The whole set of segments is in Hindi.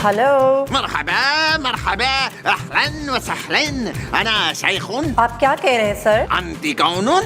हेलो। मरहबा मरहबा, अहलन व सहलन, अना शेखुन। आप क्या कह रहे हैं सर? अंती कौनुन?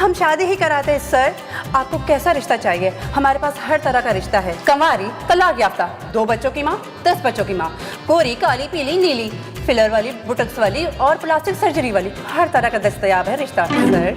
हम शादी ही कराते हैं सर। आपको कैसा रिश्ता चाहिए? हमारे पास हर तरह का रिश्ता है। कंवारी, तलाक याफ्ता, 2 बच्चों की माँ, 10 बच्चों की माँ, गोरी, काली, पीली, नीली, फिलर वाली, बुटक्स वाली और प्लास्टिक सर्जरी वाली, हर तरह का दस्तयाब है रिश्ता सर।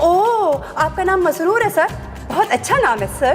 ओह, आपका नाम मसरूर है सर? बहुत अच्छा नाम है सर।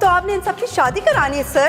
तो आपने इन सब की शादी करानी है सर?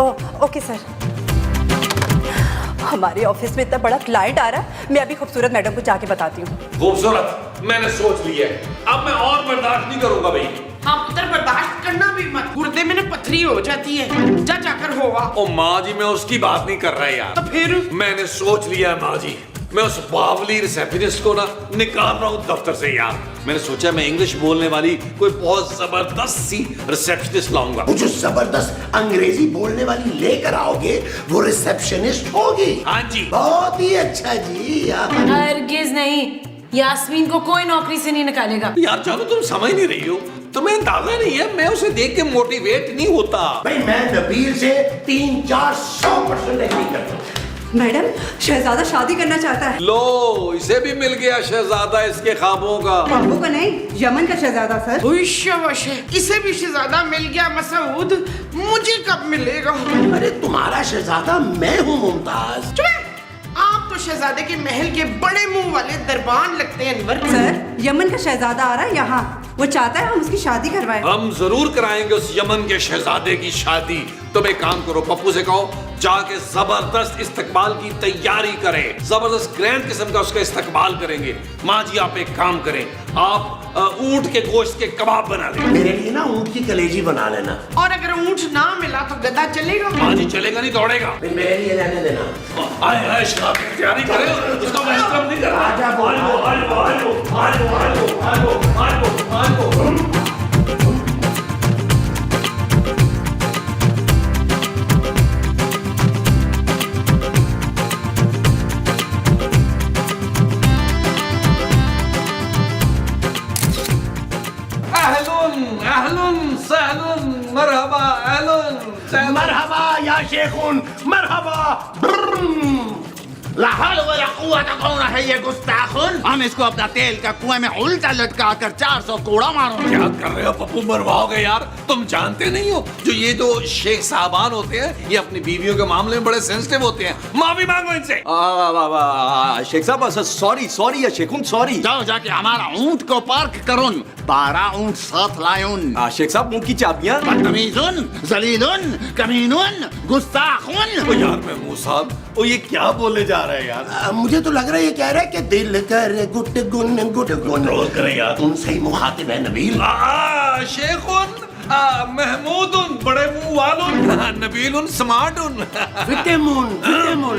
Oh okay sir. हमारे ऑफिस में इतना बड़ा क्लाइंट आ रहा है, मैं अभी खूबसूरत मैडम को जाके बताती हूँ। खूबसूरत, मैंने सोच लिया है, अब मैं और बर्दाश्त नहीं करूंगा भाई। हाँ पुत्र, बर्दाश्त करना भी मत, गुर्दे में ना पथरी हो जाती है। जा जाकर होगा। ओ माँ जी, मैं उसकी बात नहीं कर रहा यार। तो फिर मैंने सोच लिया है माँ जी, मैं उस बावली रिसेप्शनिस्ट को ना निकाल रहा हूँ दफ्तर से यार। मैंने सोचा मैं इंग्लिश बोलने वाली कोई बहुत जबरदस्त सी रिसेप्शनिस्ट लाऊंगा। वो जो जबरदस्त अंग्रेजी बोलने वाली लेकर आओगे वो रिसेप्शनिस्ट होगी। हाँ जी। बहुत ही अच्छा जी। हरगिज नहीं, यास्मीन को कोई नौकरी से नहीं निकालेगा। यार जानो, तुम समझ नहीं रही हो, तुम्हें अंदाजा नहीं है, मैं उसे देख के मोटिवेट नहीं होता। भाई मैं नबील से 300-400% एग्री करता हूँ। मैडम, शहजादा शादी करना चाहता है। लो, इसे भी मिल गया शहजादा इसके ख्वाबों का। बाबू का नहीं, यमन का शहजादा सर। हुश, इसे भी शहजादा मिल गया मसूद, मुझे कब मिलेगा? अरे तुम्हारा शहजादा मैं हूँ मुमताज। चुप! आप तो शहजादे के महल के बड़े मुंह वाले दरबान लगते हैं अनवर। सर, यमन का शहजादा आ रहा है यहाँ, वो चाहता है हम उसकी शादी करवाएं। हम जरूर कराएंगे उस यमन के शहजादे की शादी। तुम एक काम करो, पप्पू से कहो जाके जबरदस्त इस्तकबाल की तैयारी करें, जबरदस्त ग्रैंड किस्म का उसका इस्तकबाल करेंगे। माँ जी आप एक काम करें, आप ऊंट के गोश्त के कबाब बना दें। मेरे लिए ना ऊँट की कलेजी बना लेना। और अगर ऊंट ना मिला तो गधा चलेगा? माँ जी चलेगा नहीं, दौड़ेगा। फिर मेरे लिए रहने देना। आए आए शराब की तैयारी करें, उसको वेलकम नहीं करना। आजा बोल। अहलन सहलन मरहबा, अहलन सहलन। मरहबा या शेखुन, मरहबा। ला हौल वला कुव्वत कौन है ये गुस्ताखुन? हम इसको अपना तेल का कुएं में उल्टा लटका कर 400 कोड़ा मारूंगा। क्या कर रहे हो पप्पू, मरवाओगे यार। तुम जानते नहीं हो, जो ये जो शेख साहबान होते हैं ये अपनी बीवियों के मामले में बड़े सेंसिटिव होते हैं। माफी मांगो इनसे। शेख साहब सॉरी या शेखुन सॉरी। जाओ जाके हमारा ऊंट को पार्क करुन, 12 ऊंट साथ लायुन। शेख साहब मुंह की चाबियां। बदतमीजुन, जलीलुन, कमीनुन, गुस्ताखुन। ओ यार महमूद साहब, ओ ये क्या बोले जा रहे हैं यार? मुझे तो लग रहा है ये कह रहा है कि दिल कर गुट गुन गुट गुन। कंट्रोल करें यार। तुम सही मुखातिब है नबील। शेखुन, महमूदुन, बड़े मुंह वालुन, नबीलुन, स्मार्टुन। विटेमुन विटेमुन।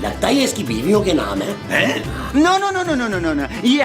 लगता है ये इसकी बीवियों के नाम है। No no no no no no no, ये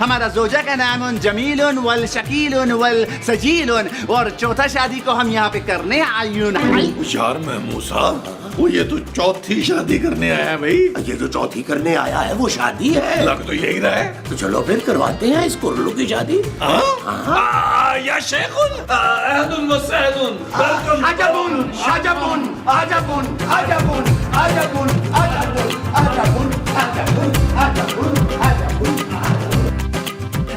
हमारा जोजा का नाम जमील वल शकील वल सजील, और चौथा शादी को हम यहाँ पे करने आयुन। यार महमूद साहब, वो ये तो चौथी शादी करने आया है भाई। ये जो चौथी करने आया है वो शादी है। लग तो यही रहा है। तो चलो फिर करवाते हैं इस कुर्रलू की शादी। या शेखुन, अहलुन व सहलुन, वेलकम। आजाबुन आजाबुन आजाबुन आजाबुन आजाबुन आजाबुन आजाबुन आजाबुन आजाबुन आजाबुन।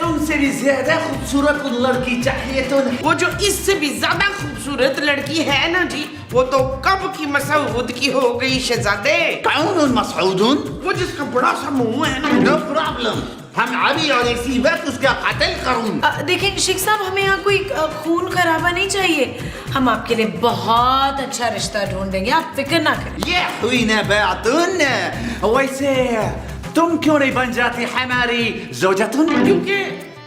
तुमसे भी ज्यादा खूबसूरत लड़की चाहिए तो नहीं। वो जो इससे भी ज्यादा खूबसूरत लड़की है ना जी, वो तो कब की मसूद की हो गई शहजादे। कौन मसूदुन? वो जिसका बड़ा सा मुंह है ना। नो प्रॉब्लम, हम अभी और इसी वक्त उसका कत्ल करूँ। देखिए शेख साहब, हमें यहाँ कोई खून खराबा नहीं चाहिए। हम आपके लिए बहुत अच्छा रिश्ता ढूंढ देंगे, आप फिक्र ना करें। ये हुई ना बातुन। वैसे तुम क्यों नहीं बन जाती हमारी जोजतुन? क्योंकि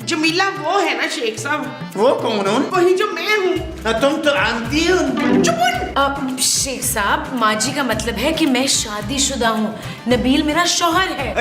जमीला वो है ना शेख साहब। वो कौन? वही जो मैं हूँ। तुम तो आंटी हो। चुप। शेख साहब, माँ जी का मतलब है कि मैं शादीशुदा हूँ, नबील मेरा शौहर है।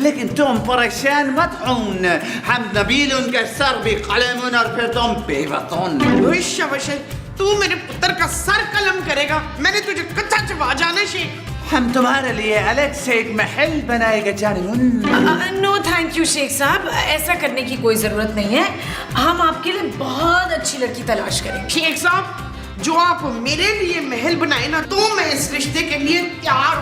लेकिन तुम परेशान मत होन हम नबील सर भी कलम और फिर तुम बेवतन शाबाश, तू मेरे पुत्र का सर कलम करेगा। मैंने तुझे कच्चा चबा जाना शेख। हम तुम्हारे लिए अलग से एक महल बनाएगा जानिमुन। नो थैंक यू शेख साहब, ऐसा करने की कोई जरूरत नहीं है। हम आपके लिए बहुत अच्छी लड़की तलाश करेंगे। शेख साहब, जो आप मेरे लिए महल बनाए ना, तो मैं इस रिश्ते के लिए तैयार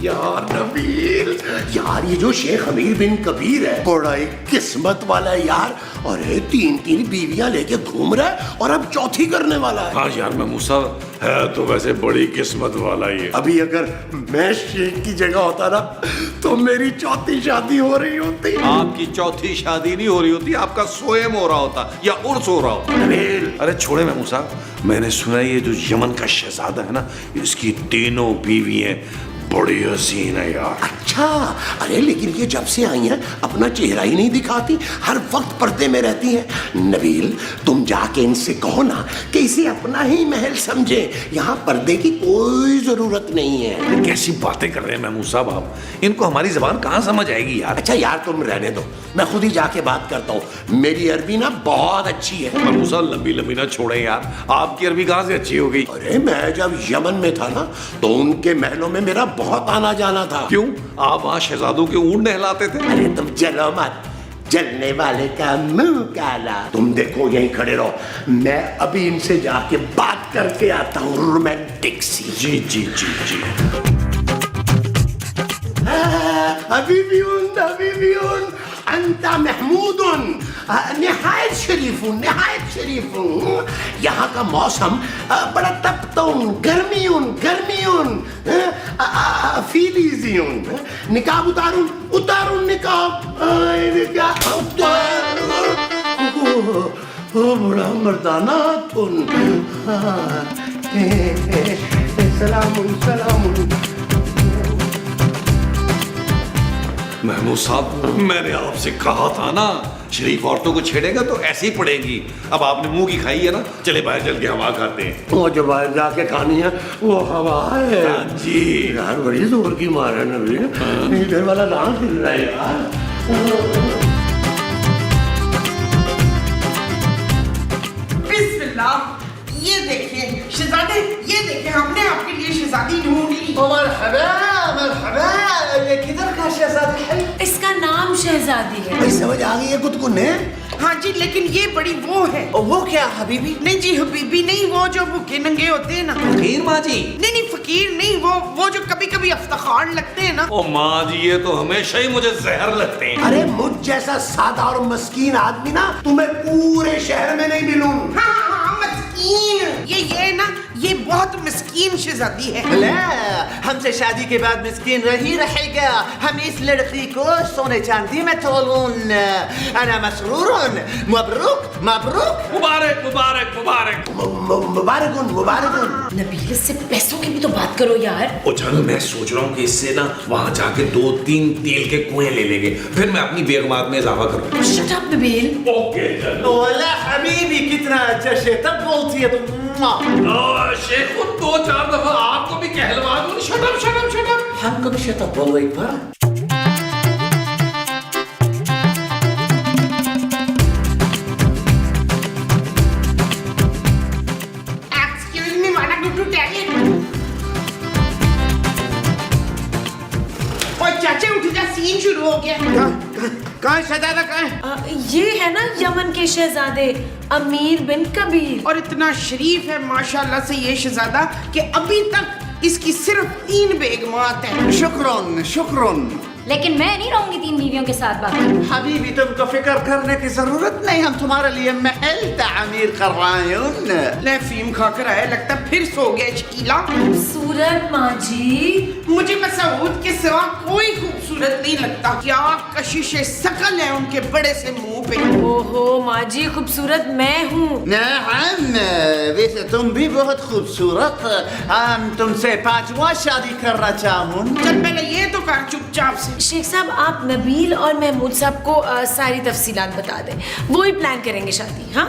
यार नबील, यार ये जो शेख अमीर बिन कबीर है बड़ा ही किस्मत वाला है यार। और 3 बीवियां लेके घूम रहा है और अब चौथी करने वाला है। हाँ यार महमूद साहब, है तो वैसे बड़ी किस्मत वाला ये। अभी अगर मैं शेख की जगह होता ना तो मेरी चौथी शादी हो रही होती। आपकी चौथी शादी नहीं हो रही होती, आपका सोएम हो रहा होता या उर्स हो रहा होता। नबील, अरे छोड़े महमूद साहब, मैंने सुना ये जो यमन का शहजादा है ना, इसकी तीनों बीवियां बड़ी हसीन है यार। अच्छा, अरे लेकिन ये जब से आई हैं अपना चेहरा ही नहीं दिखाती, हर वक्त पर्दे में रहती हैं। नबील, तुम जाके इनसे कहो ना कि इसे अपना ही महल समझे, यहाँ पर्दे की कोई जरूरत नहीं है। कैसी बातें कर रहे हैं महमूद साहब आप, इनको हमारी जबान कहाँ समझ आएगी यार। अच्छा यार तुम रहने दो, मैं खुद ही जाके बात करता हूँ। मेरी अरबी ना बहुत अच्छी है। महमूद साहब लंबी लंबी ना छोड़े यार, आपकी अरबी कहाँ से अच्छी हो गई। अरे मैं जब यमन में था ना तो उनके महलों में मेरा बहुत आना जाना था। क्यों, आप वहाँ शहजादों के ऊँट नहलाते थे। अरे तुम चलो मत, जलने वाले का मुंह काला। तुम देखो यहीं खड़े रहो, मैं अभी इनसे जाके बात करके आता हूँ रोमांटिक सी। जी जी जी जी। हबीबियून अंता महमूदुन, निहायत शरीफुन। यहाँ का मौसम बड़ा तपतुन, गर्मियुन, फीलीजियुन। निकाब उतारुन निकाब। ओ बड़ा मर्दाना तुन। सलामुन। महमूद साहब, मैंने आपसे कहा था ना, शरीफ औरतों को छेड़ेगा तो ऐसे ही पड़ेगी। अब आपने मुंह की खाई है ना, चले बाहर चल के हवा खाते हैं। वो जो बाहर जाके खानी है वो हवा है। हाँ जी यार बड़ी जोर की मार है नबील, इधर वाला डांस हिल रहा है यार। बिस्मिल्लाह, ये देखिए शहजादे, ये देखिए हमने आपके लिए शहजादी ढूंढ ली। मरहबा, ये किधर का शहजादी है? इसका नाम शहजादी है। समझ आ गई है कुतकुन है। हाँ जी, लेकिन ये बड़ी वो है। वो क्या हबीबी? नहीं जी, हबीबी नहीं, वो जो भूखे नंगे होते हैं ना। फकीर माँ जी? नहीं, फकीर नहीं, वो जो कभी कभी अफ्ताखार लगते हैं ना। ओ माँ जी, ये तो हमेशा ही मुझे जहर लगते हैं। अरे मुझ जैसा सादा और मस्कीन आदमी ना तुम्हें पूरे शहर में नहीं मिलूं। हाँ, मस्कीन। ये ना, ये बहुत मस्कीन शहजादी है। ला, हमसे शादी के बाद मिस्कीन रही रहेगा। हम इस लड़की को सोने चांदी में तोलून। अना मसरूरुन, मबरूक। मुबारक मुबारक मुबारक। मुबारकुन। नबील, इससे पैसों की भी तो बात करो यार। ओ चलो, मैं सोच रहा हूँ कि इससे ना वहाँ जाके 2-3 तेल के कुएं ले लेंगे, फिर मैं अपनी बेगमात में इजाफा करूँगा। Shut up Nabeel. ओके चलो। ओला हबीबी, कितना अच्छा शेख, तब बोलती है तुम। शेख को 2-4 दफा आपको भी कहलवा दूं। Shut up. हम कभी शत बोल रही था। एक्सक्यूज मी, वाना गो टू टॉयलेट। और चाचा उठ जा, सीन शुरू हो गया। कहाँ शहजादा कहाँ है? ये है ना यमन के शहजादे अमीर बिन कबीर। और इतना शरीफ है माशाल्लाह से ये शहजादा कि अभी तक इसकी सिर्फ 3 बेगमात है। शुक्रन। लेकिन मैं नहीं रहूंगी 3 बीवियों के साथ बाकी। हबीबी, तुमको फिक्र करने की जरूरत नहीं, हम तुम्हारे लिए महल तामीर कर रहे हैं। ले फीम खाकर आया, लगता फिर सो गया शकीला। सूरत माँ जी, मुझे मुझे मसूद के सिवा कोई खूबसूरत नहीं लगता। क्या कशिश शकल है उनके बड़े से मुंह पे। ओहो माँ जी, खूबसूरत मैं हूँ। नआम, वैसे तुम भी बहुत खूबसूरत। हम तुमसे 5वां शादी करना चाहूँ। चल पहले ये तो कर चुपचाप से। शेख साहब, आप नबील और महमूद साहब को सारी तफसीलात बता दें, वो ही प्लान करेंगे शादी। हाँ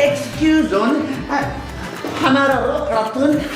excuse، हमारा रतन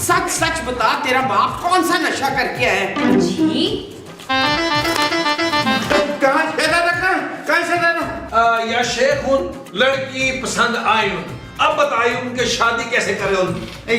सच सच बता, तेरा बाप कौन सा नशा करके है? जी कहाँ से रखा? या शेख उन लड़की पसंद आई उन, अब बताइए उनके शादी कैसे करें उनकी।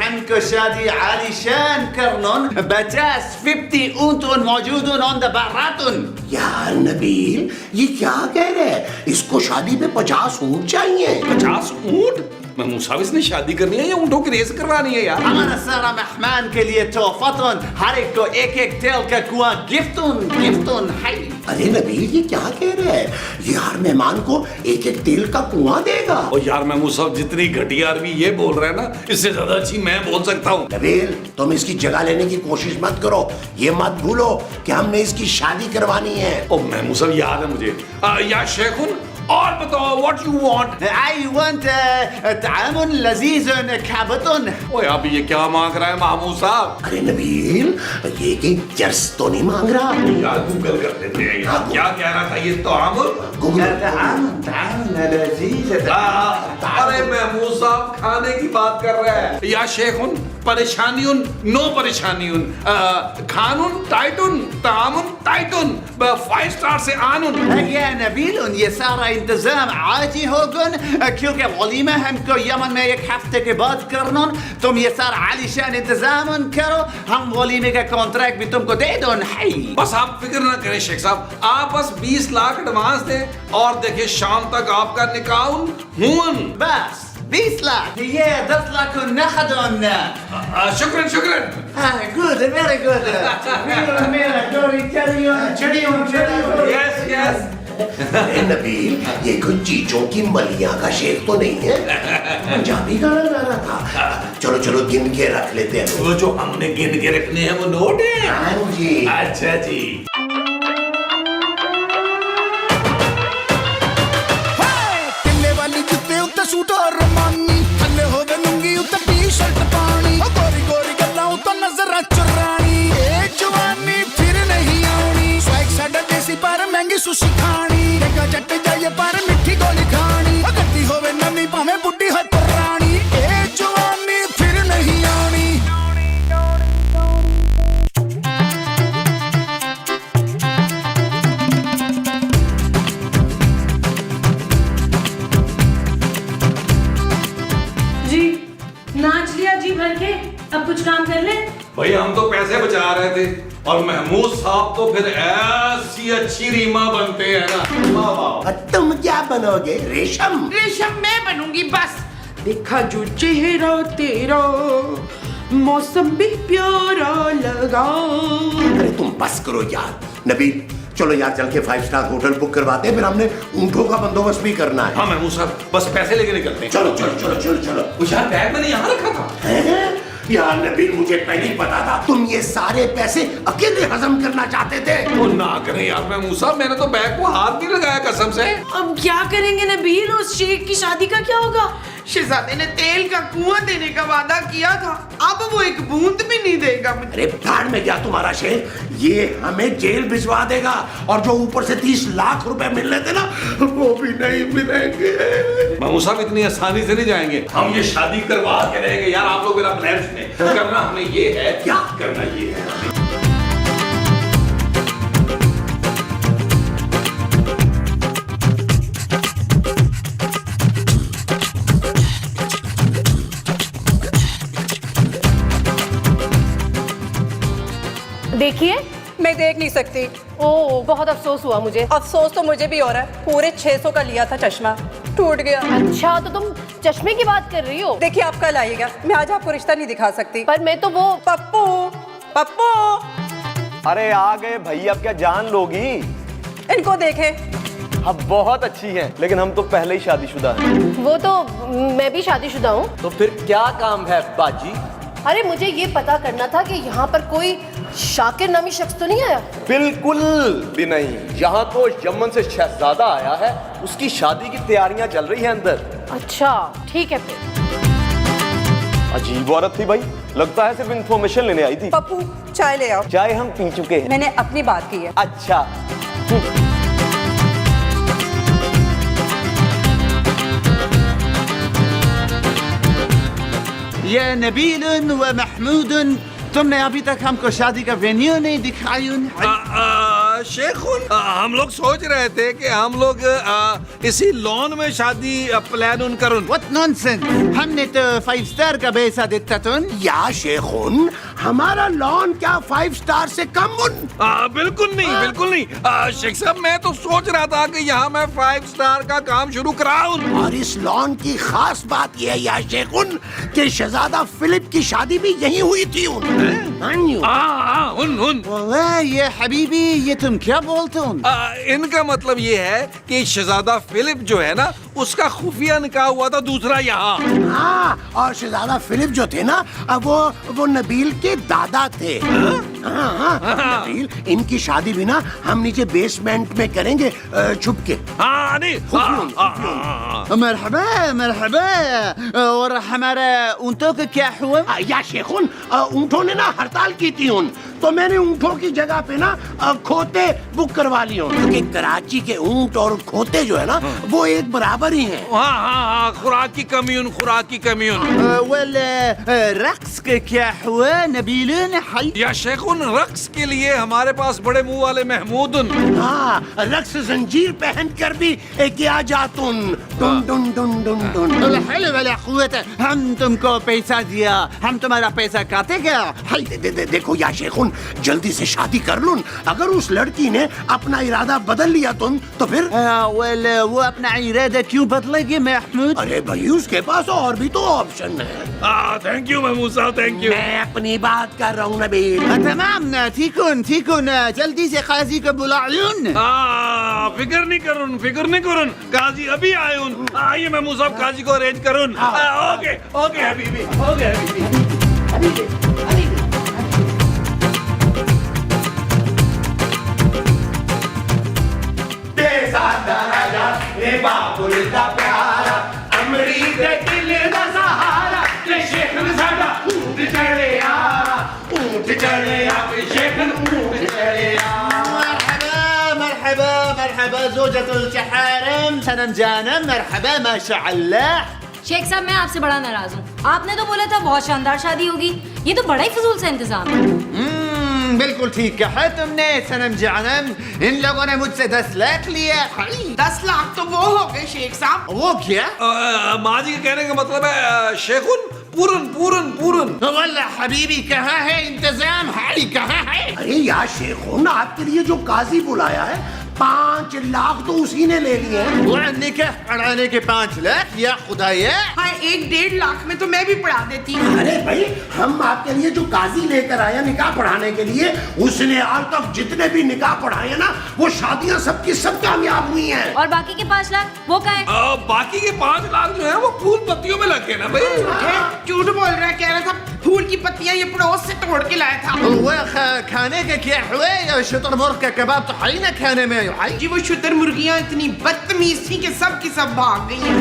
हमको शादी आलिशान करनन 50 50 ऊँटन मौजूद on the बारातन। यार नबील, ये क्या कह रहे हैं? इसको शादी में 50 ऊँट चाहिए। 50 ऊँट? महमूद साहब, इसने शादी करनी है या ऊँटों की रेस करवानी है यार? हमारा सारा मेहमान के लिए तोहफतन, हर एक को एक एक तेल का कुआं गिफ्टन है। अरे नबील, ये क्या कह रहे हैं? ये हर मेहमान को एक एक तेल का कुआं देगा। और यार महमूद साहब, जितनी घटिया अरबी ये बोल रहे हैं ना, इससे ज्यादा अच्छी मैं बोल सकता हूँ। नबील, तुम इसकी जगह लेने की कोशिश मत करो। ये मत भूलो कि हमने इसकी शादी करवानी है। ओ महमूद साहब, याद है मुझे। या शेखुन, और बताओ what you want. I want तामुन लजीज खाबतन। ओए अब ये क्या मांग रहा है महमूद साहब? अरे नबील, ये कि जर्स तो नहीं मांग रहा। यार गूगल कर लेते हैं यार, क्या कह रहा था ये तो तामुन लजीज। अरे महमूद साहब खाने की बात कर रहे हैं। या शेखुन परेशानियुन नो परेशानियुन, खानुन टाइटुन तामुन टाइटुन 5 स्टार से आनुन। या नबील, ये सारा इंतजाम आज ही होगन, क्योंकि वलीमा हमको यमन में 1 हफ्ते के बाद करना। तुम ये सारा आलिशान इंतजाम करो, हम वलीमे का कॉन्ट्रैक्ट भी तुमको दे दो। बस आप फिक्र ना करें शेख साहब, आप बस 20 लाख एडवांस दें और देखिए शाम तक आपका निकाह हुन। बस 20 लाख, ये 10 लाख नखदन। शुक्रन शुक्रन। Good, very good. Yes yes. अरे नबील, ये कोई चीचों की मलिया का शेख तो नहीं है? पंजाबी गाना गा रहा था। चलो चलो गिन के रख लेते हैं। वो जो हमने गिन के रखने हैं वो नोट है। हाँ जी। अच्छा जी। किले वाली जुत्ते उत्ते सूट और रमानी, थल्ले होवे लुंगी उत्ते टी-शर्ट पानी, गोरी गोरी गल्लां उत्ते नजरां चुरानी, ए जवानी फिर नहीं आनी, स्वैग साडा देसी पर महंगी सुशी खानी, देखा जट जाइए पर मिठी गोली खानी, गद्दी होवे नवी भावें बुड्ढी है पुरानी, ए जवानी फिर नहीं आनी। जी, नाच लिया जी भर के, अब कुछ काम कर ले। भाई हम तो पैसे बचा रहे थे और महमूद साहब तो फिर ऐसी अच्छी रीमा बनते हैं ना। वाह वाह। और तुम क्या बनोगे? रेशम? रेशम मैं बनूंगी बस। देखा जो चेहरा तेरा मौसम भी प्यारा लगा। अरे तुम बस करो यार। नबील, चलो यार चल के 5 स्टार होटल बुक करवाते हैं, फिर हमने ऊँटों का बंदोबस्त भी करना है। हाँ महमूद साहब, बस पैसे लेके निकलते हैं। चलो चलो चलो चलो चलो। वो यार बैग मैंने यहाँ रखा था। हैं? यार नबील, मुझे पहले ही पता था तुम ये सारे पैसे अकेले हजम करना चाहते थे। वो ना करें यार महमूद साहब, मैंने तो बैग को हाथ नहीं लगाया कसम से। अब क्या करेंगे नबील, उस शेख की शादी का क्या होगा? शहजादे ने तेल का कुआं देने का वादा किया था, अब वो एक बूंद भी नहीं देगा मुझे। अरे भाड़ में गया तुम्हारा शेर, ये हमें जेल भिजवा देगा और जो ऊपर से 30 लाख रुपए मिलने थे ना, वो भी नहीं मिलेंगे। महमूद साहब इतनी आसानी से नहीं जाएंगे, हम ये शादी करवा के रहेंगे। यार आप लोग मेरा प्लान सुने, करना हमें ये है। क्या करना ये है? देखिए, मैं देख नहीं सकती। ओह, बहुत अफसोस हुआ मुझे। अफसोस तो मुझे भी हो रहा है। पूरे 600 का लिया था चश्मा, टूट गया। अच्छा, तो तुम चश्मे की बात कर रही हो? देखिए, आप कल आइएगा, मैं आज आपको रिश्ता नहीं दिखा सकती। पर मैं तो वो पप्पू पप्पू। अरे आ गए भाई, अब क्या जान लोगी? इनको देखें, अब बहुत अच्छी हैं, लेकिन हम तो पहले ही शादीशुदा हैं। वो तो मैं भी शादीशुदा हूँ। तो फिर क्या काम है बाजी? अरे मुझे ये पता करना था कि यहाँ पर कोई शाकिर नामी शख्स तो नहीं आया? बिल्कुल भी नहीं, यहाँ तो यमन से शहजादा आया है, उसकी शादी की तैयारियां चल रही हैं अंदर। अच्छा ठीक है फिर। अजीब औरत थी भाई, लगता है सिर्फ इन्फॉर्मेशन लेने आई थी। पप्पू चाय ले आओ। चाय हम पी चुके हैं। मैंने अपनी बात की है। अच्छा ये नबील व महमूद, तुमने अभी तक हमको शादी का वेन्यू नहीं दिखाई। शेख हम लोग सोच रहे थे कि हम लोग इसी लॉन में शादी प्लान उन करुन। What nonsense! हमने तो 5 स्टार का पैसा देता तुन। या शेखुन, हमारा लॉन क्या 5 स्टार से कम उन? बिल्कुल नहीं, बिल्कुल नहीं। शेख साहब मैं तो सोच रहा था कि यहाँ मैं 5 स्टार का काम शुरू कराऊं। और इस लॉन की खास बात यह है या शेखुन कि शहजादा फिलिप की शादी भी यहीं हुई थी उन। वाह ये हबीबी, ये तुम क्या बोलते हो? इनका मतलब ये है कि शहजादा फिलिप जो है ना, उसका खुफिया निकाह हुआ था दूसरा यहाँ। हाँ, और शहजादा फिलिप जो थे ना, वो नबील के दादा थे। हाँ, नबील, इनकी शादी भी ना हम नीचे बेसमेंट में करेंगे छुप के। हाँ नहीं, मरहबा मरहबा। और हमारा ऊँटों का क्या हुआ? या शेखुन, ऊँटों ने ना हड़ताल की थी उन, तो मैंने ऊँटों की जगह पे ना खोते बुक करवा लिए उन, क्योंकि कराची के ऊँट और खोते जो है ना वो एक बराबर ही हैं। हाँ, खुराक की कमी उन, खुराक की कमी उन। रक्स के क्या हुआ नबील? या शेखुन, रक्स के लिए हमारे पास बड़े मुंह वाले महमूद उन। हाँ, रक्स जंजीर पहन कर भी किया जातुन। टुन टुन टुन टुन टुन। हम तुमको पैसा दिया, हम तुम्हारा पैसा काटे क्या? देखो या शेखुन, जल्दी से शादी कर लून। अगर उस लड़की ने अपना इरादा बदल लिया तुम तो फिर? वो अपना इरादा क्यों बदलेगी महमूद? अरे भाई, उसके पास और भी तो ऑप्शन है। थैंक यू महमूद साहब, थैंक यू। मैं अपनी बात कर रहा हूँ नबील। तमाम, ठीकुन जल्दी से काजी को बुला लून। फिक्र नहीं करुन, फिक्र नहीं करुन, काजी अभी आए उन। आइए महमूद साहब, काजी को अरेंज करुन। ओके हबीबी, ओके हबीबी। बाबुल दा प्यारा, अमरीक दिल दा सहारा, ते शेख साडा ऊंट चढ़िया, ऊंट चढ़िया, शेख ऊंट चढ़िया। मरहबा मरहबा ज़ौजतुल जहारम सनम जानम, मरहबा माशाअल्लाह। शेख साहब मैं आपसे बड़ा नाराज हूँ। आपने तो बोला था बहुत शानदार शादी होगी, ये तो बड़ा ही फजूल सा इंतजाम है। बिल्कुल ठीक कहा तुमने सनम जानम। इन लोगों ने मुझसे 10 लाख लिया। 10 लाख तो वो हो गए शेख साहब। वो क्या? माँ जी के कहने का मतलब है शेखुन, पूरन। वल्ला हबीबी, कहाँ है इंतजाम? हाई कहाँ है? अरे यार शेखुन, आपके लिए जो काजी बुलाया है 5 लाख तो उसी ने ले लिए हैं। वो निकाह पढ़ाने के 5 लाख? या खुदाया, हाँ, 1-1.5 लाख में तो मैं भी पढ़ा देती। अरे भाई, हम आपके लिए जो काजी लेकर आए निकाह पढ़ाने के लिए, उसने आज तक जितने भी निकाह पढ़ाए ना, वो शादियां सबकी सब कामयाब हुई हैं। और बाकी के 5 लाख वो कहाँ है? बाकी के 5 लाख जो है वो फूल पत्तियों में लगे ना भाई। झूठ बोल रहा है, कह रहा था फूल की पत्तियां ये पड़ोस से तोड़ के लाया था। वो खाने का क्या हुआ? या शुतुरमुर्ग का कबाब तो है ना खाने में? जी वो शुतर मुर्गियां इतनी बदतमीज थी कि सब की सब भाग गई हैं।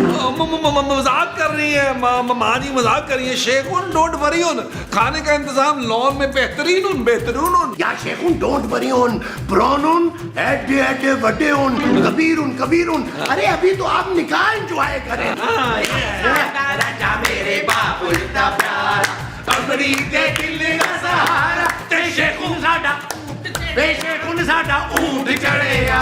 मजाक कर रही है माँ जी, मजाक कर रही है। शेखुन डोंट वरी ऑन, खाने का इंतजाम लॉन में बेहतरीन। या शेखुन डोंट वरी ऑन, प्रॉन एडे वडे ऑन, कबीर। अरे अभी तो आप निकाह एंजॉय करें। राजा मेरे बाबुल दा प्यारा, अमरीक दिल दा सहारा, ते शेखुन साडा ऊंट चढ़िया।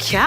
क्या?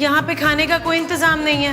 यहाँ पे खाने का कोई इंतजाम नहीं है।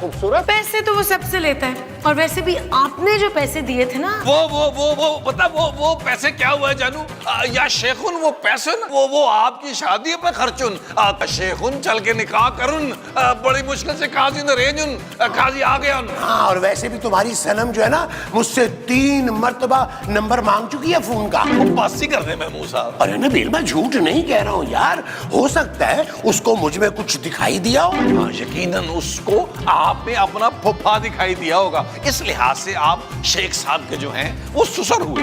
खूबसूरत। पैसे तो वो सबसे लेता है, और वैसे भी आपने जो पैसे दिए थे ना, वो बता वो पैसे क्या हुआ है जानू? या शेखुन वो पैसे वो आपकी शादी पे खर्चुन शेखुन चल के निकाह करुन बड़ी मुश्किल से काजी ने रेजुन काजी आ गया। हाँ, और वैसे भी तुम्हारी सनम जो है ना मुझसे 3 मर्तबा नंबर मांग चुकी है फोन का। बस ही कर दे महमूद साहब। अरे नबील, मैं झूठ नहीं कह रहा हूँ यार, हो सकता है उसको मुझ में कुछ दिखाई दिया हो। यकीनन उसको आप में अपना फुफा दिखाई दिया होगा, इस लिहाज से आप शेख साहब के जो हैं वो ससुर हुए।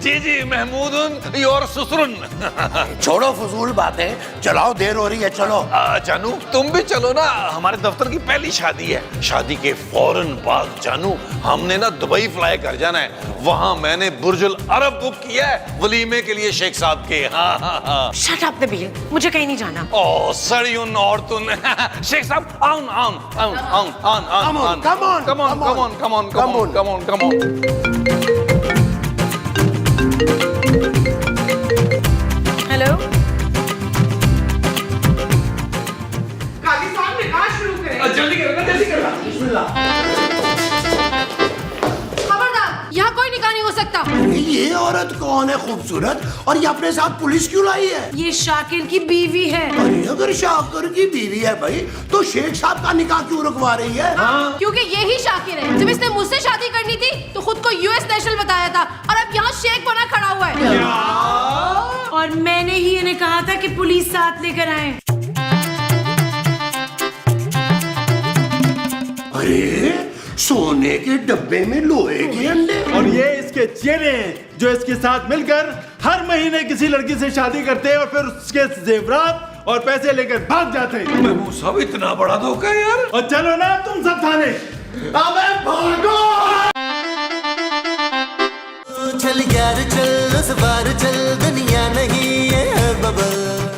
जी महमूदुन और ससुरन। छोड़ो फजूल बातें, चलाओ, देर हो रही है, चलो। जानू तुम भी चलो ना, हमारे दफ्तर की पहली शादी है। शादी के फौरन बाद जानू हमने ना दुबई फ्लाई कर जाना है। वहां मैंने बुर्जुल अरब बुक किया है वलीमे के लिए शेख साहब के। हाँ। शट अप नबील, मुझे कहीं नहीं जाना। ओ सड़ियुन औरतुन शेख साहब आउन आउन आउन आउन आउन आउन Come on, come on come on come on come on come on come on। Hello, काजी साहब निकाह शुरू करें। जल्दी करो खबरदार, यहाँ कोई निकाह नहीं हो सकता। ये औरत कौन है खूबसूरत, और ये अपने साथ पुलिस क्यों लाई है? ये शाकिर की बीवी है। अरे अगर शाकिर की बीवी है भाई, तो शेख साहब का निकाह क्यों रुकवा रही है? क्योंकि यही शाकिर है। जब इसने मुझसे शादी करनी थी तो खुद को यूएस नेशनल बताया था, और अब यहाँ शेख बना खड़ा हुआ है। और मैंने ही इन्हें कहा था कि पुलिस साथ लेकर आए। अरे सोने के डब्बे में लोहे के अंडे। और ये इसके चेहरे हैं जो इसके साथ मिलकर हर महीने किसी लड़की से शादी करते हैं और फिर उसके जेवरात और पैसे लेकर भाग जाते हैं। महमूद साहब इतना बड़ा धोखा यार। और चलो ना तुम सब थाने। अबे भागो! चल यार चल, उस बार चल, दुनिया नहीं है बबल।